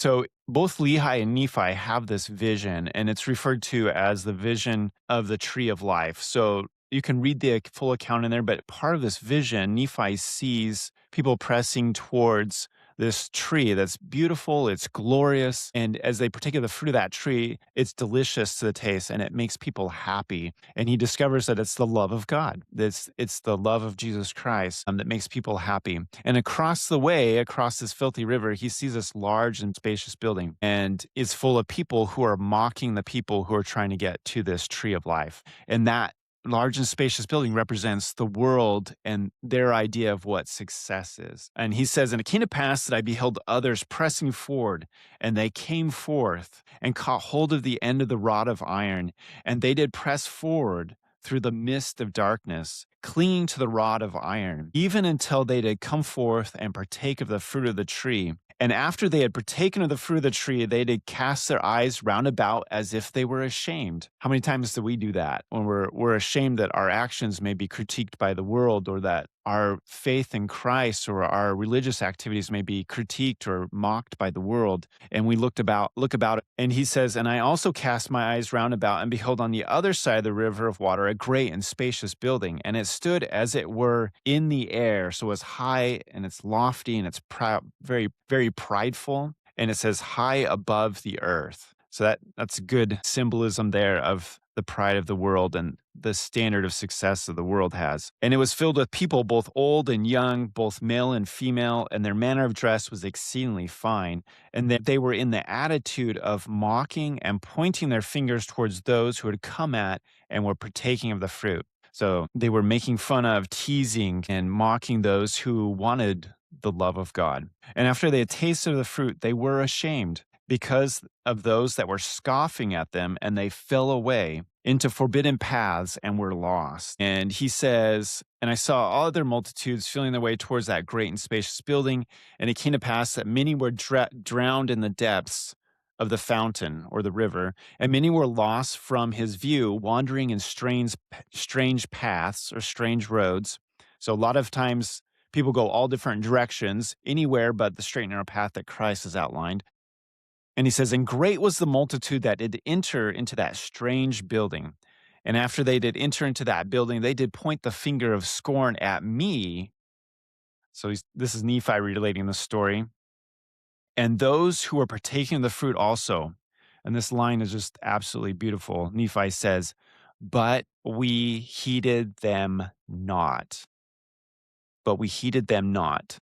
So both Lehi and Nephi have this vision, and it's referred to as the vision of the tree of life. So you can read the full account in there, but part of this vision, Nephi sees people pressing towards this tree that's beautiful, it's glorious. And as they partake of the fruit of that tree, it's delicious to the taste and it makes people happy. And he discovers that it's the love of God. It's the love of Jesus Christ that makes people happy. And across the way, across this filthy river, he sees this large and spacious building and is full of people who are mocking the people who are trying to get to this tree of life. And that large and spacious building represents the world and their idea of what success is. And he says, and it came to pass that I beheld others pressing forward, and they came forth and caught hold of the end of the rod of iron, and they did press forward through the mist of darkness, clinging to the rod of iron, even until they did come forth and partake of the fruit of the tree. And after they had partaken of the fruit of the tree, they did cast their eyes round about as if they were ashamed. How many times do we do that when we're ashamed that our actions may be critiqued by the world, or that our faith in Christ or our religious activities may be critiqued or mocked by the world? And we look about it. And he says, and I also cast my eyes round about, and behold, on the other side of the river of water, a great and spacious building. And it stood as it were in the air. So it's high and it's lofty and it's proud, very, very prideful. And it says high above the earth. So that's good symbolism there of the pride of the world and the standard of success that the world has. And it was filled with people, both old and young, both male and female, and their manner of dress was exceedingly fine. And that they were in the attitude of mocking and pointing their fingers towards those who had come at and were partaking of the fruit. So they were making fun of, teasing, and mocking those who wanted the love of God. And after they had tasted of the fruit, they were ashamed because of those that were scoffing at them, and they fell away into forbidden paths and were lost. And he says, and I saw all other multitudes feeling their way towards that great and spacious building, and it came to pass that many were drowned in the depths of the fountain or the river, and many were lost from his view, wandering in strange paths or strange roads. So a lot of times people go all different directions, anywhere but the straight and narrow path that Christ has outlined. And he says, and great was the multitude that did enter into that strange building. And after they did enter into that building, they did point the finger of scorn at me. So this is Nephi relating the story. And those who were partaking of the fruit also. And this line is just absolutely beautiful. Nephi says, but we heeded them not. But we heeded them not.